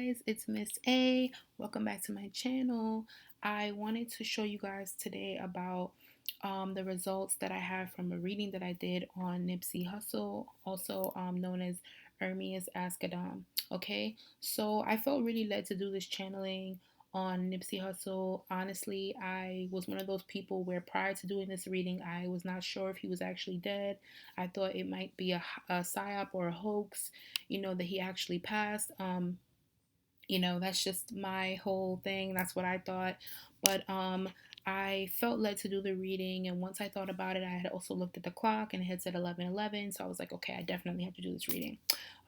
guys, it's Miss A. Welcome back to my channel. I wanted to show you guys today about the results that I have from a reading that I did on Nipsey Hussle, also known as Ermias Ascadam. Okay, so I felt really led to do this channeling on Nipsey Hussle. Honestly, I was one of those people where prior to doing this reading, I was not sure if he was actually dead. I thought it might be a psyop or a hoax, that he actually passed. That's just my whole thing. That's what I thought. But I felt led to do the reading, and once I thought about it, I had also looked at the clock and it had said 11:11. So I was like, okay, I definitely have to do this reading.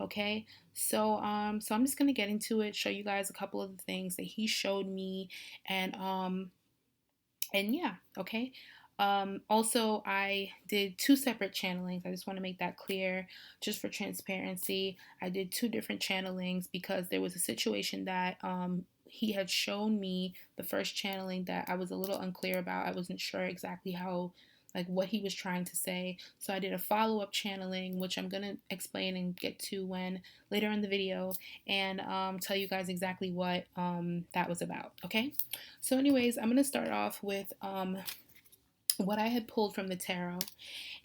Okay, so I'm just gonna get into it, show you guys a couple of the things that he showed me, and yeah, okay. Also, I did two separate channelings. I just want to make that clear, just for transparency. I did two different channelings because there was a situation that he had shown me the first channeling that I was a little unclear about. I wasn't sure exactly how, like, what he was trying to say. So I did a follow-up channeling, which I'm gonna explain and get to when later in the video, and tell you guys exactly what that was about. Okay. So, anyways, I'm gonna start off with what I had pulled from the tarot,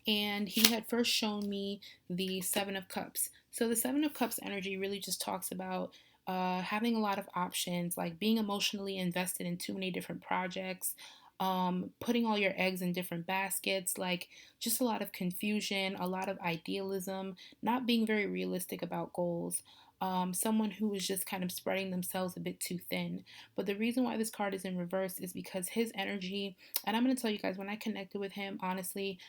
and he had first shown me the Seven of Cups. So the Seven of Cups energy really just talks about having a lot of options, like being emotionally invested in too many different projects, putting all your eggs in different baskets, like just a lot of confusion, a lot of idealism, not being very realistic about goals. Someone who is just kind of spreading themselves a bit too thin. But the reason why this card is in reverse is because his energy, and I'm going to tell you guys, when I connected with him, honestly,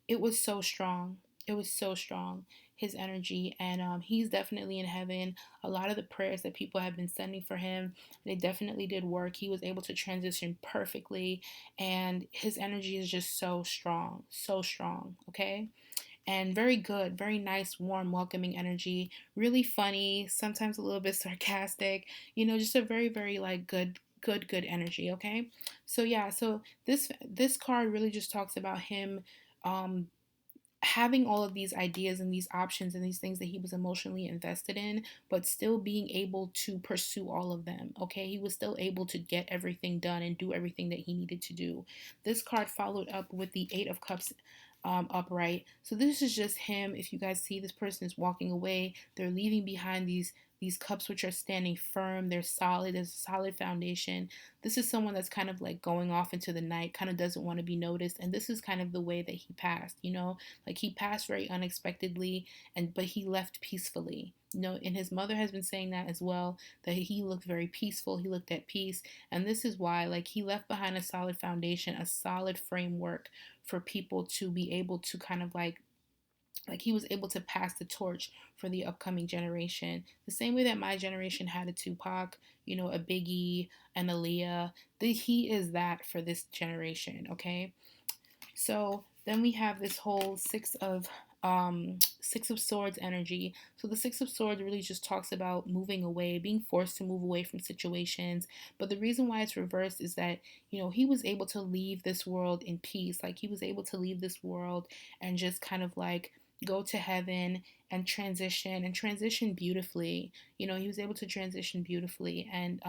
it was so strong. It was so strong, his energy, and he's definitely in heaven. A lot of the prayers that people have been sending for him, they definitely did work. He was able to transition perfectly, and his energy is just so strong, okay? And very good, very nice, warm, welcoming energy, really funny, sometimes a little bit sarcastic, just a very, very like good energy, okay? So yeah, so this card really just talks about him um having all of these ideas and these options and these things that he was emotionally invested in, but still being able to pursue all of them. Okay, he was still able to get everything done and do everything that he needed to do. This card followed up with the Eight of Cups upright. So this is just him. If you guys see, this person is walking away. They're leaving behind these cups which are standing firm. They're solid. There's a solid foundation. This is someone that's kind of like going off into the night, kind of doesn't want to be noticed. And this is kind of the way that he passed, like he passed very unexpectedly, but he left peacefully. And his mother has been saying that as well, that he looked very peaceful, he looked at peace. And this is why, like, he left behind a solid foundation, a solid framework for people to be able to kind of like he was able to pass the torch for the upcoming generation, the same way that my generation had a Tupac, a Biggie, and Aaliyah. He is that for this generation. Okay, so then we have this whole Six of Swords energy. So the Six of Swords really just talks about moving away, being forced to move away from situations. But the reason why it's reversed is that, he was able to leave this world in peace. Like, he was able to leave this world and just kind of like go to heaven and transition beautifully. He was able to transition beautifully, and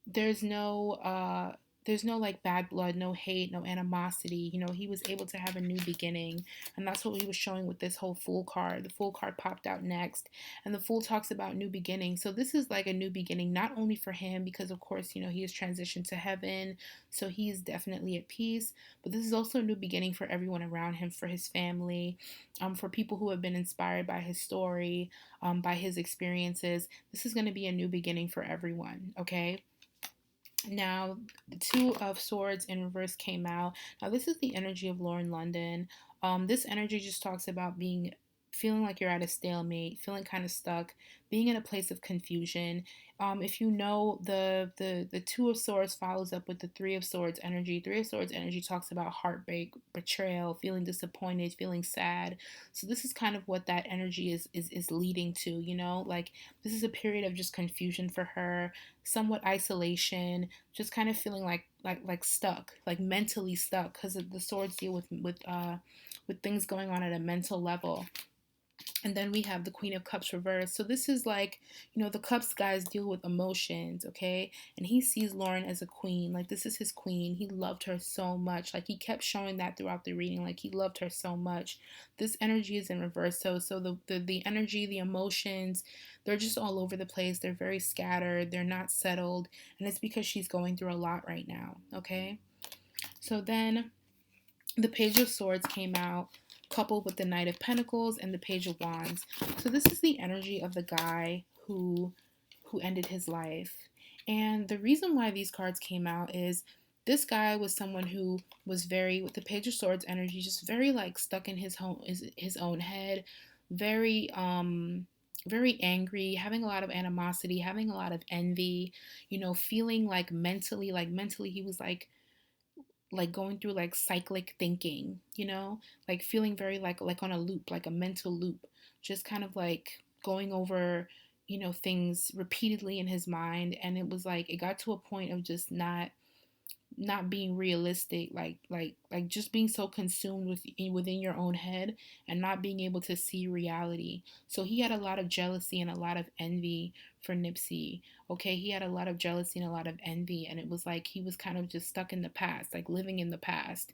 there's no there's no like bad blood, no hate, no animosity. He was able to have a new beginning, and that's what he was showing with this whole Fool card. The Fool card popped out next, and the Fool talks about new beginning. So this is like a new beginning, not only for him, because of course, he has transitioned to heaven, so he's definitely at peace, but this is also a new beginning for everyone around him, for his family, for people who have been inspired by his story, by his experiences. This is going to be a new beginning for everyone, okay? Now, the Two of Swords in reverse came out. Now, this is the energy of Lauren London. This energy just talks about feeling like you're at a stalemate, feeling kind of stuck, being in a place of confusion. If you know, the Two of Swords follows up with the Three of Swords energy. Three of Swords energy talks about heartbreak, betrayal, feeling disappointed, feeling sad. So this is kind of what that energy is leading to. Like, this is a period of just confusion for her, somewhat isolation, just kind of feeling like stuck, like mentally stuck, because the swords deal with things going on at a mental level. And then we have the Queen of Cups reversed. So this is like, the Cups guys deal with emotions, okay? And he sees Lauren as a queen. Like, this is his queen. He loved her so much. Like, he kept showing that throughout the reading. Like, he loved her so much. This energy is in reverse. So the energy, the emotions, they're just all over the place. They're very scattered. They're not settled. And it's because she's going through a lot right now, okay? So then the Page of Swords came out, coupled with the Knight of Pentacles and the Page of Wands. So this is the energy of the guy who ended his life. And the reason why these cards came out is this guy was someone who was very, with the Page of Swords energy, just very like stuck in his own head, very very angry, having a lot of animosity, having a lot of envy, feeling like mentally he was like going through like cyclic thinking, like feeling very like on a loop, like a mental loop, just kind of like going over, things repeatedly in his mind. And it was like it got to a point of just not being realistic, like just being so consumed within your own head and not being able to see reality. So he had a lot of jealousy and a lot of envy for Nipsey. Okay, he had a lot of jealousy and a lot of envy, and it was like he was kind of just stuck in the past, like living in the past.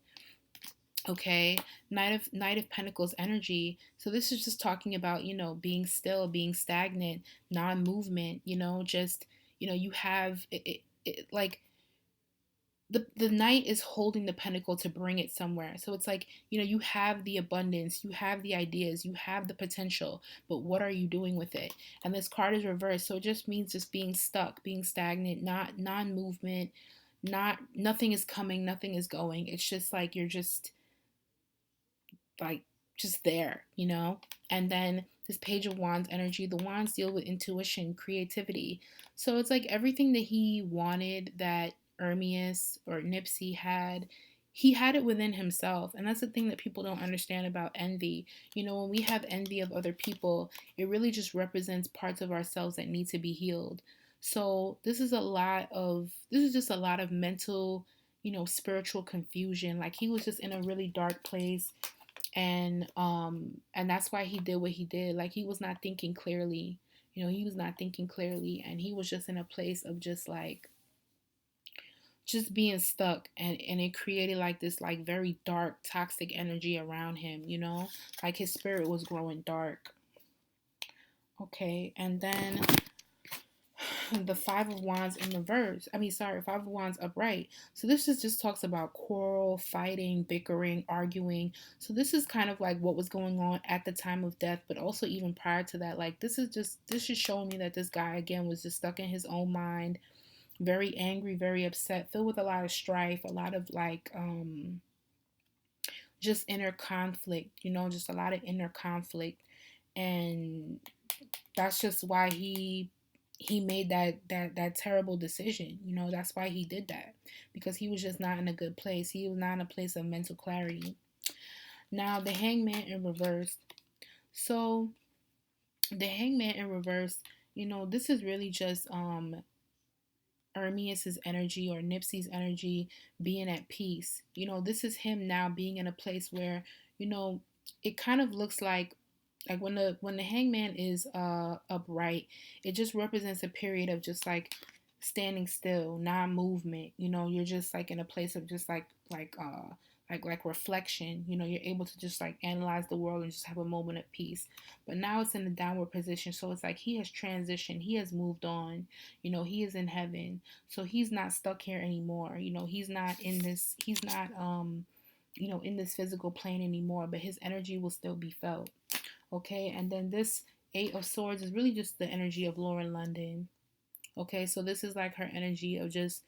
Okay, Knight of Pentacles energy. So this is just talking about, being still, being stagnant, non-movement, just, you have like the knight is holding the pentacle to bring it somewhere. So it's like, you have the abundance, you have the ideas, you have the potential, but what are you doing with it? And this card is reversed. So it just means just being stuck, being stagnant, not non-movement, nothing is coming, nothing is going. It's just like you're just like just there. And then this Page of Wands energy, the wands deal with intuition, creativity. So it's like everything that he wanted that Ermias or Nipsey had, he had it within himself. And that's the thing that people don't understand about envy. When we have envy of other people, it really just represents parts of ourselves that need to be healed. So this is just a lot of mental, spiritual confusion. Like he was just in a really dark place, and that's why he did what he did. Like he was not thinking clearly. He was not thinking clearly, and he was just in a place of just being stuck, and it created like this like very dark toxic energy around him, like his spirit was growing dark. Okay, and then the Five of Wands in reverse. Five of Wands upright. So this is just talks about quarrel, fighting, bickering, arguing. So this is kind of like what was going on at the time of death, but also even prior to that. Like this is showing me that this guy again was just stuck in his own mind, very angry, very upset, filled with a lot of strife, a lot of like just inner conflict, just a lot of inner conflict. And that's just why he made that terrible decision. That's why he did that, because he was just not in a good place. He was not in a place of mental clarity. Now the Hangman in reverse. So the Hangman in reverse, this is really just Ermias's energy or Nipsey's energy being at peace. This is him now being in a place where, it kind of looks like when the Hangman is upright, it just represents a period of just like standing still, non-movement. You're just like in a place of just like reflection. You're able to just like analyze the world and just have a moment of peace. But now it's in the downward position, so it's like he has transitioned, he has moved on. He is in heaven, so he's not stuck here anymore. He's not in this. He's not in this physical plane anymore, but his energy will still be felt. Okay, and then this Eight of Swords is really just the energy of Lauren London. Okay, so this is like her energy of just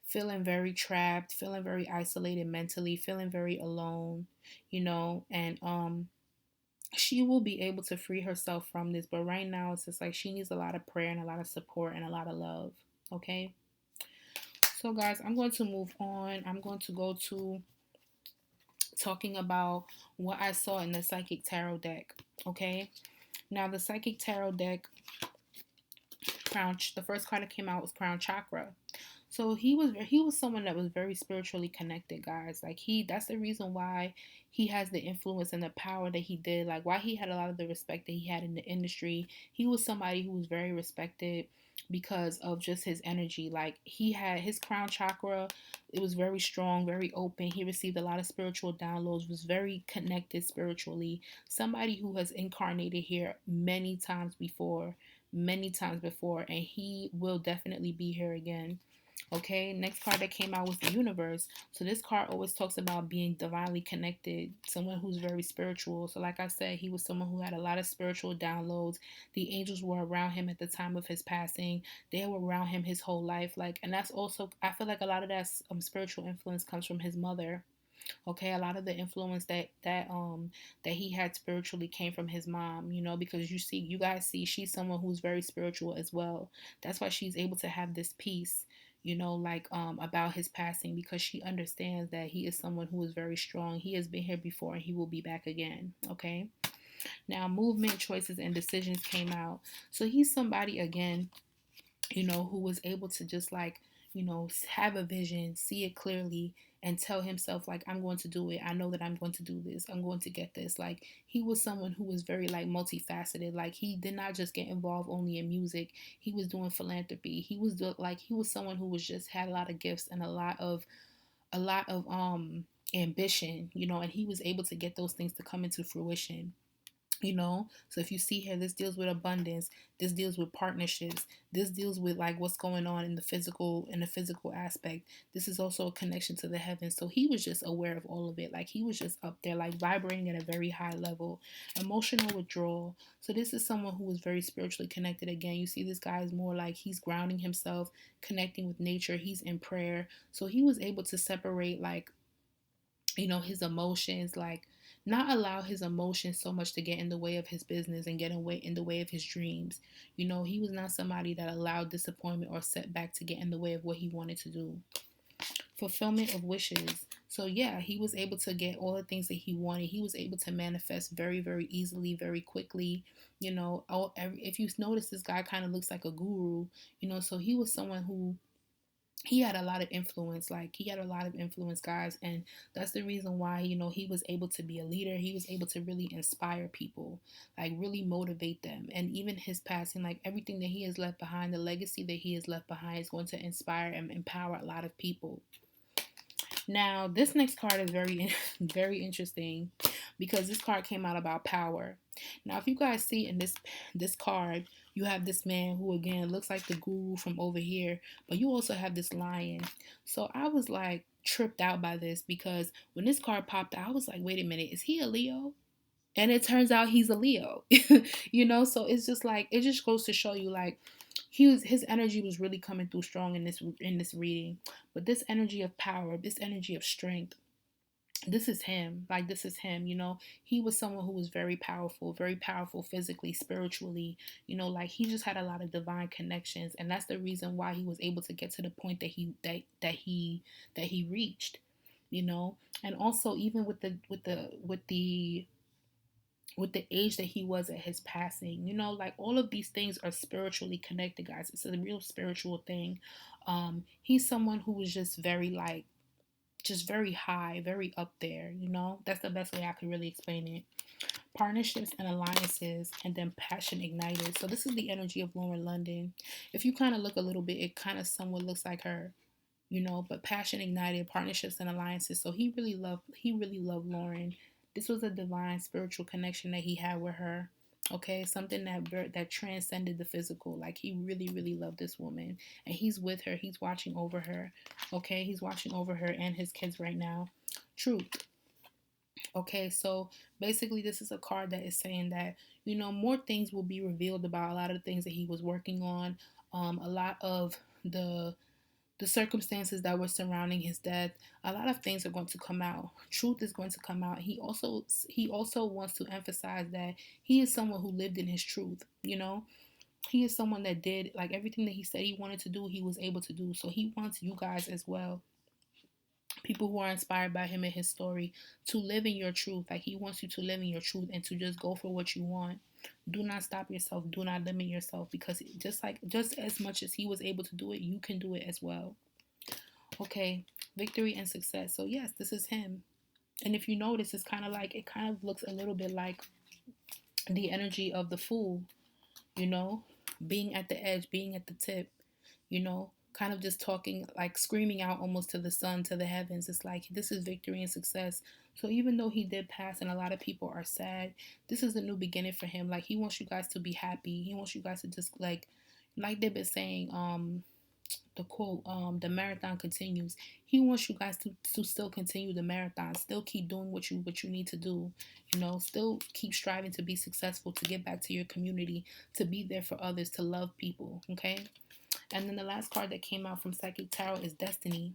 feeling very trapped, feeling very isolated mentally, feeling very alone, and she will be able to free herself from this, but right now it's just like she needs a lot of prayer and a lot of support and a lot of love. Okay, so guys, I'm going to move on. I'm going to go to talking about what I saw in the Psychic Tarot deck. Okay, now the Psychic Tarot deck, the first card that came out was Crown Chakra. So he was someone that was very spiritually connected, guys. Like that's the reason why he has the influence and the power that he did. Like why he had a lot of the respect that he had in the industry. He was somebody who was very respected because of just his energy. Like he had his crown chakra, it was very strong, very open. He received a lot of spiritual downloads, was very connected spiritually. Somebody who has incarnated here many times before, and he will definitely be here again. Okay, next card that came out was the universe. So this card always talks about being divinely connected, someone who's very spiritual. So like I said, he was someone who had a lot of spiritual downloads. The angels were around him at the time of his passing. They were around him his whole life. Like, and that's also, I feel like a lot of that spiritual influence comes from his mother. Okay, a lot of the influence that he had spiritually came from his mom, because you guys see she's someone who's very spiritual as well. That's why she's able to have this peace, like about his passing, because she understands that he is someone who is very strong. He has been here before and he will be back again. Okay, now movement, choices, and decisions came out. So he's somebody again, who was able to just like, have a vision, see it clearly, and tell himself, like, I'm going to do it. I know that I'm going to do this. I'm going to get this. Like, he was someone who was very, like, multifaceted. Like, he did not just get involved only in music. He was doing philanthropy. He was someone who was just had a lot of gifts and a lot of ambition, and he was able to get those things to come into fruition. So if you see here, this deals with abundance, this deals with partnerships, this deals with like what's going on in the physical aspect. This is also a connection to the heavens. So he was just aware of all of it. Like he was just up there, like vibrating at a very high level. Emotional withdrawal. So this is someone who was very spiritually connected. Again, you see this guy is more like he's grounding himself, connecting with nature. He's in prayer. So he was able to separate, like, his emotions, like not allow his emotions so much to get in the way of his business and get in the way of his dreams. He was not somebody that allowed disappointment or setback to get in the way of what he wanted to do. Fulfillment of wishes. So yeah, he was able to get all the things that he wanted. He was able to manifest very, very easily, very quickly. If you notice, this guy kind of looks like a guru. So he was someone who he had a lot of influence. Like he had a lot of influence, guys, and that's the reason why he was able to be a leader. He was able to really inspire people, like really motivate them. And even his passing, like everything that he has left behind, the legacy that he has left behind is going to inspire and empower a lot of people. Now, this next card is very, very interesting because this card came out about power. Now, if you guys see in this card, you have this man who again looks like the guru from over here, but you also have this lion. So I was like tripped out by this because when this card popped out, I was like, wait a minute, is he a Leo? And it turns out he's a Leo. So it's just like it just goes to show you, like, his energy was really coming through strong in this reading. But this energy of power, this energy of strength, this is him. Like, this is him. He was someone who was very powerful physically, spiritually. Like he just had a lot of divine connections, and that's the reason why he was able to get to the point that he reached. And also, even with the age that he was at his passing, like all of these things are spiritually connected, guys. It's a real spiritual thing. He's someone who was just very, like, just very high, very up there. That's the best way I could really explain it. Partnerships and alliances, and then passion ignited. So this is the energy of Lauren London. If you kind of look a little bit, it kind of somewhat looks like her. But passion ignited, partnerships and alliances. So he really loved Lauren. This was a divine spiritual connection that he had with her. Okay, something that transcended the physical. Like he really, really loved this woman, and he's with her. He's watching over her. Okay, he's watching over her and his kids right now. Truth. Okay, so basically, this is a card that is saying that more things will be revealed about a lot of the things that he was working on. A lot of the circumstances that were surrounding his death, a lot of things are going to come out. Truth is going to come out. He also wants to emphasize that he is someone who lived in his truth. He is someone that did, like, everything that he said he wanted to do, he was able to do. So he wants you guys as well, people who are inspired by him and his story, to live in your truth. Like, he wants you to live in your truth and to just go for what you want. Do not stop yourself. Do not limit yourself, because just as much as he was able to do it, you can do it as well. Okay, victory and success. So yes, this is him. And if you notice, it's kind of like, it kind of looks a little bit like the energy of the fool, you know, being at the edge, being at the tip, kind of just talking, like screaming out almost to the sun, to the heavens. It's like, this is victory and success. So even though he did pass and a lot of people are sad, this is a new beginning for him. Like, he wants you guys to be happy. He wants you guys to just like they've been saying, the quote, the marathon continues. He wants you guys to still continue the marathon, still keep doing what you need to do, still keep striving to be successful, to get back to your community, to be there for others, to love people. Okay. And then the last card that came out from Psychic Tarot is Destiny.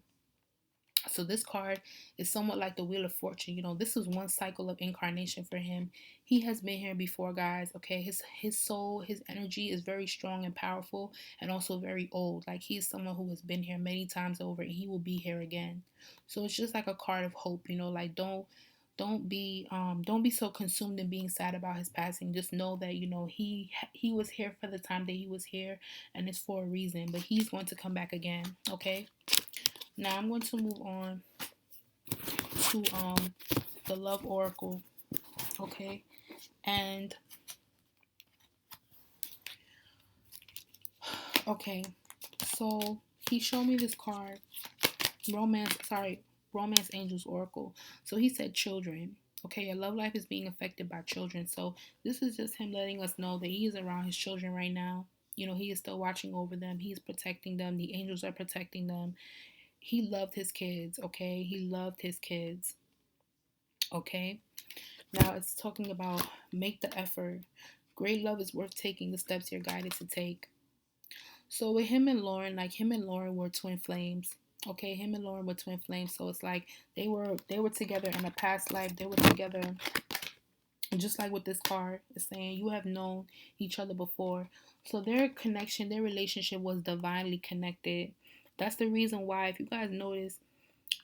So this card is somewhat like the Wheel of Fortune. This is one cycle of incarnation for him. He has been here before, guys. Okay, his soul, his energy is very strong and powerful, and also very old. Like, he's someone who has been here many times over, and he will be here again. So it's just like a card of hope. Like, don't be so consumed in being sad about his passing. Just know that he was here for the time that he was here, and it's for a reason. But he's going to come back again. Okay. Now I'm going to move on to the Love Oracle, okay? And okay, so he showed me this card, Romance Angels Oracle. So he said children. Okay, your love life is being affected by children. So this is just him letting us know that he is around his children right now. He is still watching over them. He's protecting them. The angels are protecting them. He loved his kids, okay? He loved his kids, okay? Now it's talking about make the effort. Great love is worth taking the steps you're guided to take. So with him and Lauren, like him and Lauren were twin flames. Okay, him and Lauren were twin flames. So it's like they were together in a past life. They were together, just like with this card is saying, you have known each other before. So their connection, their relationship was divinely connected. That's the reason why, if you guys notice,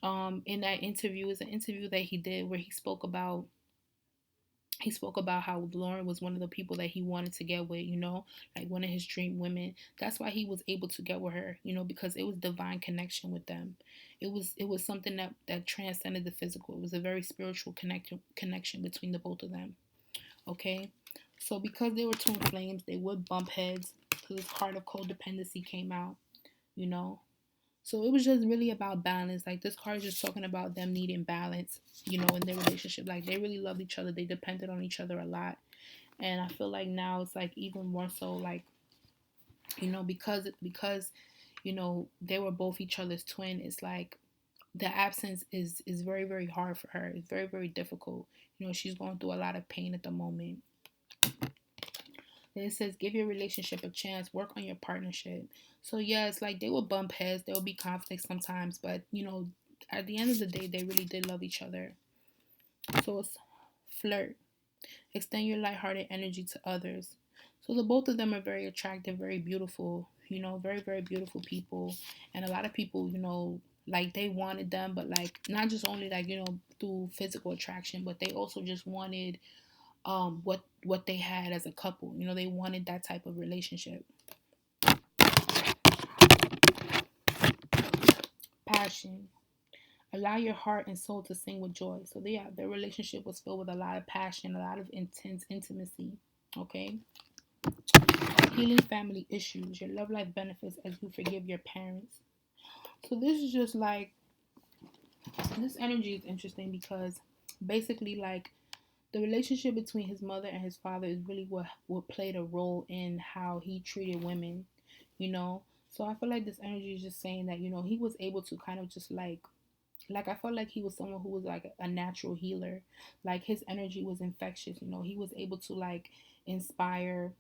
in that interview, is an interview that he did where he spoke about how Lauren was one of the people that he wanted to get with, like one of his dream women. That's why he was able to get with her, because it was divine connection with them. It was something that transcended the physical. It was a very spiritual connection between the both of them. Okay, so because they were twin flames, they would bump heads. So this card of codependency came out, you know. So it was just really about balance. Like, this card is just talking about them needing balance, in their relationship. Like, they really loved each other. They depended on each other a lot. And I feel like now it's like even more so, like, because they were both each other's twin. It's like the absence is very, very hard for her. It's very, very difficult. She's going through a lot of pain at the moment. Then it says, give your relationship a chance, work on your partnership. So yeah, it's like they will bump heads, there will be conflict sometimes, but at the end of the day, they really did love each other. So it's flirt, extend your lighthearted energy to others. So the both of them are very attractive, very beautiful, very, very beautiful people. And a lot of people, like they wanted them, but like not just only like, through physical attraction, but they also just wanted what they had as a couple. They wanted that type of relationship. Passion. Allow your heart and soul to sing with joy. So yeah, their relationship was filled with a lot of passion, a lot of intense intimacy. Okay. Healing family issues. Your love life benefits as you forgive your parents. So this is just like, this energy is interesting because basically, like, the relationship between his mother and his father is really what played a role in how he treated women, you know. So I feel like this energy is just saying that he was able to kind of just like I felt like he was someone who was like a natural healer. Like, his energy was infectious. He was able to like inspire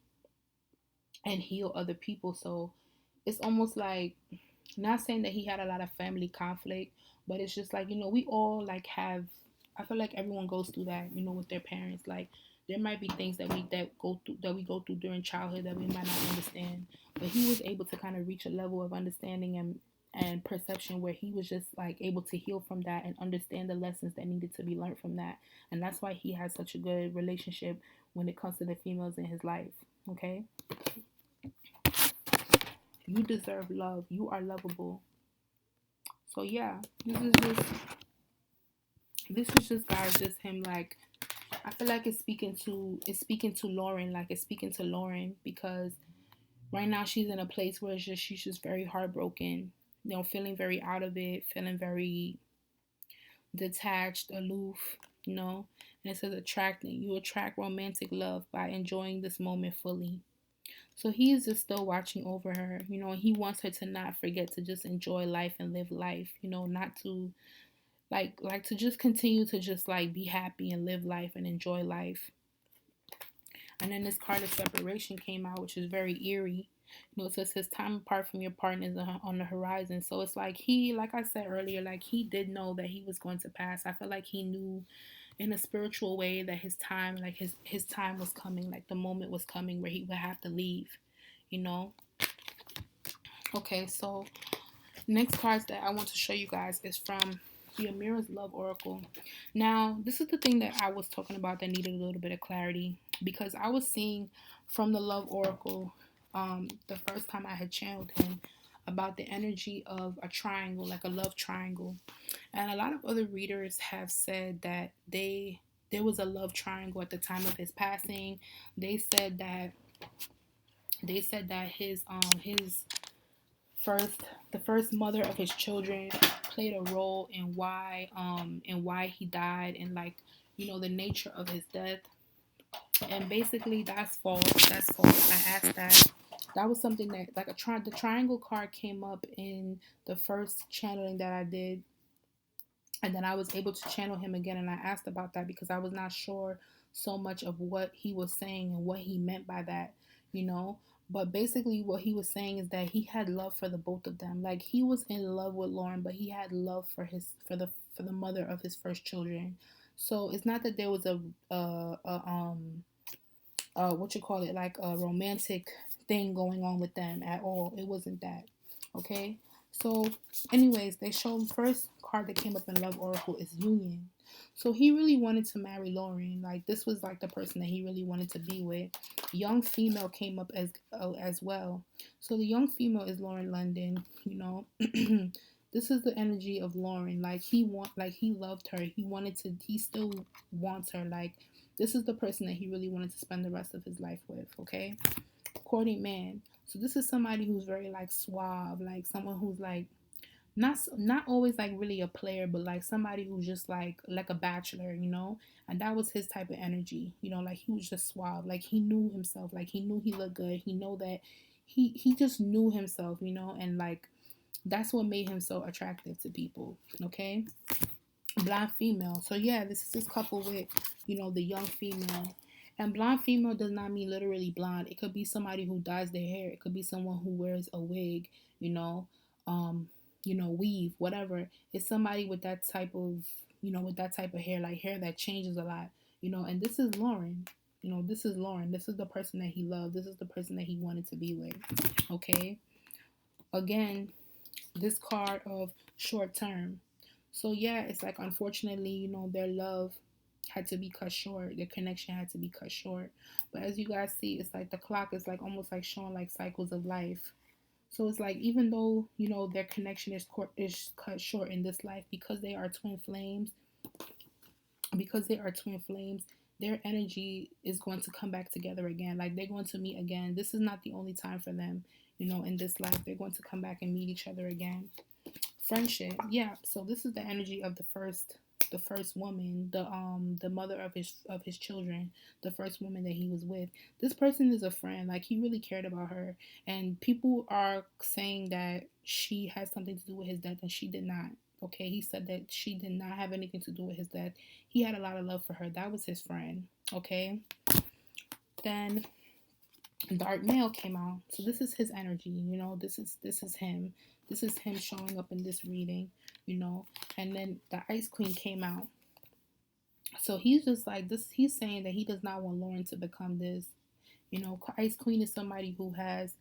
and heal other people. So it's almost like, not saying that he had a lot of family conflict, but it's just like, we all like have, I feel like everyone goes through that, with their parents. Like, there might be things that we go through during childhood that we might not understand. But he was able to kind of reach a level of understanding and perception where he was just like able to heal from that and understand the lessons that needed to be learned from that. And that's why he has such a good relationship when it comes to the females in his life. Okay. You deserve love. You are lovable. So yeah, this is just guys, just him like, I feel like it's speaking to Lauren, like it's speaking to Lauren because right now she's in a place where she's just very heartbroken, feeling very out of it, feeling very detached, aloof, you know. And it says attracting. You attract romantic love by enjoying this moment fully. So he is just still watching over her, and he wants her to not forget to just enjoy life and live life, not to like to just continue to just like be happy and live life and enjoy life. And then this card of separation came out, which is very eerie. It says his time apart from your partner is on the horizon. So it's like like I said earlier, like he did know that he was going to pass. I feel like he knew in a spiritual way that his time, like his time was coming, like the moment was coming where he would have to leave, you know. Okay, so next cards that I want to show you guys is from the Amira's Love Oracle. Now, this is the thing that I was talking about that needed a little bit of clarity because I was seeing from the Love Oracle the first time I had channeled him about the energy of a triangle, like a love triangle. And a lot of other readers have said that there was a love triangle at the time of his passing. They said that his first the first mother of his children played a role in why he died, and like the nature of his death. And basically that's false. I asked that was something that like the triangle card came up in the first channeling that I did, and then I was able to channel him again, and I asked about that because I was not sure so much of what he was saying and what he meant by that, you know. But basically what he was saying is that he had love for the both of them. Like he was in love with Lauren, but he had love for the mother of his first children. So it's not that there was a what you call it, like a romantic thing going on with them at all. It wasn't that. Okay. So, anyways, they show first card that came up in Love Oracle is Union. So he really wanted to marry Lauren. Like this was like the person that he really wanted to be with. Young female came up as well. So the young female is Lauren London. You know, this is the energy of Lauren. Like he loved her. He wanted to. He still wants her. Like this is the person that he really wanted to spend the rest of his life with. Okay, courting man. So this is somebody who's very like suave, like someone who's like not always like really a player, but like somebody who's just like a bachelor, And that was his type of energy, like he was just suave, like he knew himself, like he knew he looked good, he know that he just knew himself, and like that's what made him so attractive to people. Okay, blonde female. So yeah, this is this couple with the young female. And blonde female does not mean literally blonde. It could be somebody who dyes their hair. It could be someone who wears a wig, you know, um, weave, whatever. It's somebody with that type of, with that type of hair, like hair that changes a lot, And this is Lauren. This is Lauren. This is the person that he loved. This is the person that he wanted to be with. Okay. Again, this card of short term. So yeah, it's like unfortunately, their love had to be cut short. Their connection had to be cut short. But as you guys see, it's like the clock is like almost like showing like cycles of life. So it's like even though their connection is cut short in this life because they are twin flames, their energy is going to come back together again. Like they're going to meet again. This is not the only time for them, in this life. They're going to come back and meet each other again. Friendship, yeah. So this is the energy of the first woman, the mother of his children, the first woman that he was with. This person is a friend. Like he really cared about her, and people are saying that she has something to do with his death, and she did not. Okay, he said that she did not have anything to do with his death. He had a lot of love for her. That was his friend. Okay, then dark male came out. So this is his energy, this is him. This is him showing up in this reading. And then the Ice Queen came out. So he's just like this, he's saying that he does not want Lauren to become this. Ice Queen is somebody who has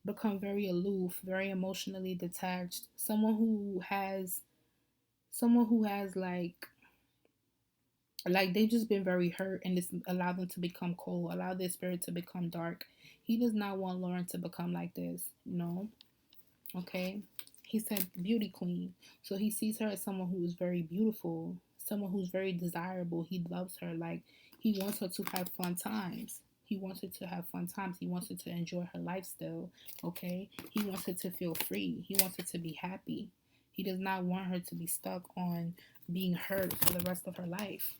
become very aloof, very emotionally detached, someone who has like they've just been very hurt, and this allowed them to become cold, allow their spirit to become dark. He does not want Lauren to become like this. Okay. He said beauty queen. So he sees her as someone who is very beautiful, someone who's very desirable. He loves her. Like, he wants her to have fun times. He wants her to have fun times. He wants her to enjoy her life still. Okay? He wants her to feel free. He wants her to be happy. He does not want her to be stuck on being hurt for the rest of her life.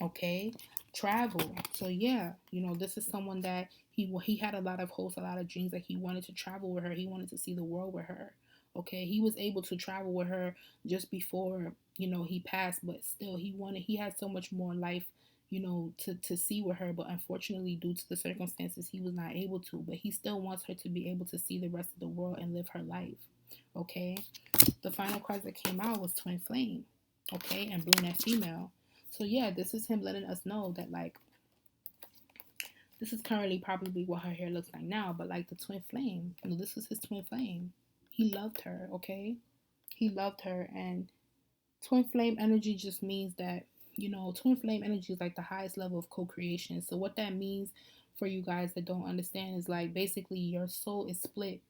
Okay, travel. So yeah, this is someone that he had a lot of hopes, a lot of dreams that he wanted to travel with her. He wanted to see the world with her. Okay, he was able to travel with her just before he passed, but still he had so much more life to see with her, but unfortunately due to the circumstances he was not able to. But he still wants her to be able to see the rest of the world and live her life. Okay, the final cards that came out was twin flame. Okay, and brunette female. So yeah, this is him letting us know that, like, this is currently probably what her hair looks like now, but like the twin flame, this is his twin flame. He loved her. Okay, he loved her. And twin flame energy just means that, twin flame energy is like the highest level of co-creation. So what that means, for you guys that don't understand, is like basically your soul is split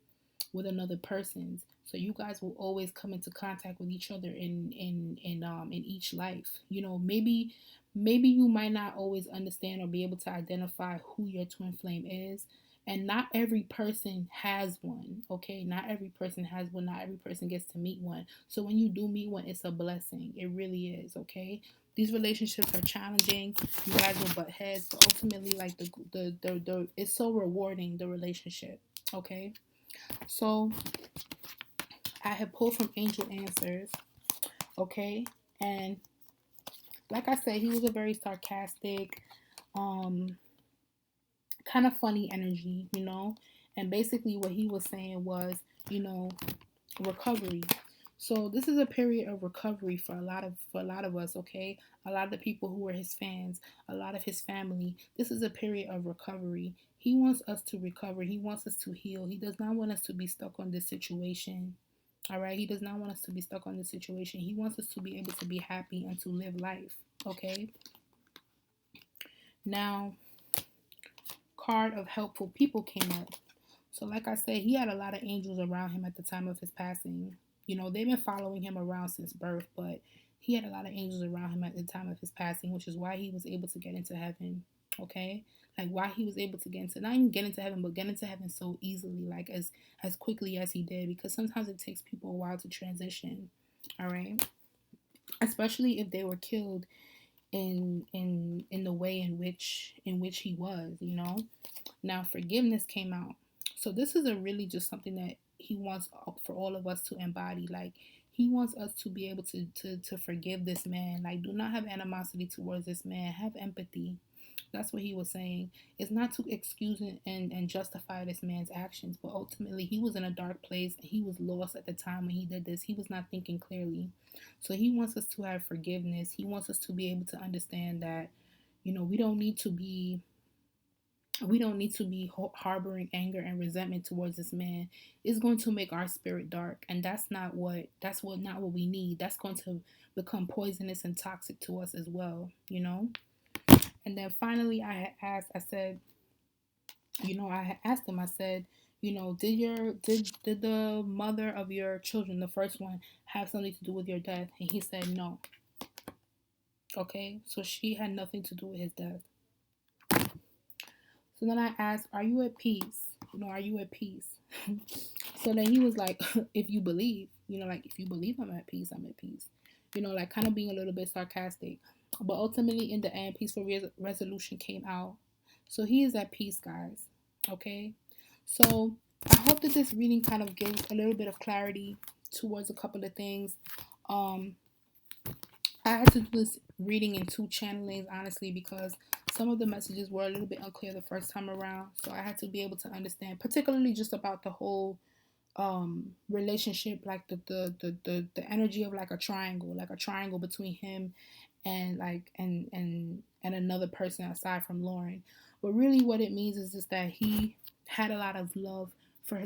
with another person's. So you guys will always come into contact with each other in each life. Maybe you might not always understand or be able to identify who your twin flame is. And not every person has one. Okay, not every person has one. Not every person gets to meet one. So when you do meet one, it's a blessing. It really is. Okay, these relationships are challenging. You guys will butt heads, but ultimately, like, the it's so rewarding, the relationship. Okay, so I have pulled from Angel Answers. Okay, and like I said, he was a very sarcastic, um, kind of funny energy. And basically, what he was saying was, you know, recovery. So this is a period of recovery for a lot of us. Okay, a lot of the people who were his fans, a lot of his family. This is a period of recovery. He wants us to recover. He wants us to heal. He does not want us to be stuck on this situation. All right, he does not want us to be stuck on this situation. He wants us to be able to be happy and to live life. Okay, now, card of helpful people came up. So, like I said, he had a lot of angels around him at the time of his passing. They've been following him around since birth, but he had a lot of angels around him at the time of his passing, which is why he was able to get into heaven. Okay, like why he was able to get into, not even get into heaven, but get into heaven so easily, like as quickly as he did, because sometimes it takes people a while to transition. All right, especially if they were killed in the way in which he was. Now, forgiveness came out. So this is a really just something that he wants for all of us to embody. Like, he wants us to be able to forgive this man. Like, do not have animosity towards this man. Have empathy. That's what he was saying. It's not to excuse and justify this man's actions, but ultimately he was in a dark place. He was lost at the time when he did this. He was not thinking clearly. So he wants us to have forgiveness. He wants us to be able to understand that, we don't need to be harboring anger and resentment towards this man. It's going to make our spirit dark, and that's not what we need. That's going to become poisonous and toxic to us as well. And then finally, I had asked him. I said, did the mother of your children, the first one, have something to do with your death? And he said no. Okay, so she had nothing to do with his death. So then I asked, are you at peace? Are you at peace? So then he was like, if you believe, like, if you believe I'm at peace, I'm at peace. Like, kind of being a little bit sarcastic. But ultimately, in the end, peaceful resolution came out. So he is at peace, guys. Okay? So I hope that this reading kind of gives a little bit of clarity towards a couple of things. I had to do this reading in two channelings, honestly, because some of the messages were a little bit unclear the first time around. So I had to be able to understand, particularly just about the whole relationship, like the energy of like a triangle between him and another person aside from Lauren. But really what it means is just that he had a lot of love for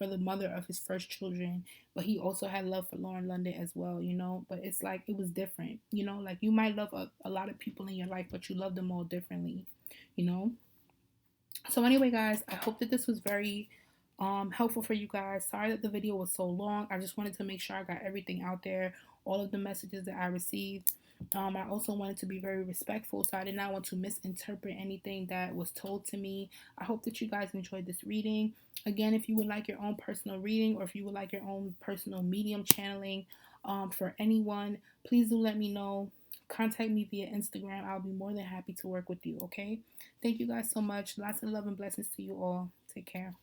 the mother of his first children, but he also had love for Lauren London as well. But it's like it was different. Like, you might love a lot of people in your life, but you love them all differently. you know so anyway, guys, I hope that this was very helpful for you guys. Sorry that the video was so long. I just wanted to make sure I got everything out there, all of the messages that I received. I also wanted to be very respectful, so I did not want to misinterpret anything that was told to me. I hope that you guys enjoyed this reading. Again, if you would like your own personal reading, or if you would like your own personal medium channeling for anyone, please do let me know. Contact me via Instagram. I'll be more than happy to work with you, okay? Thank you guys so much. Lots of love and blessings to you all. Take care.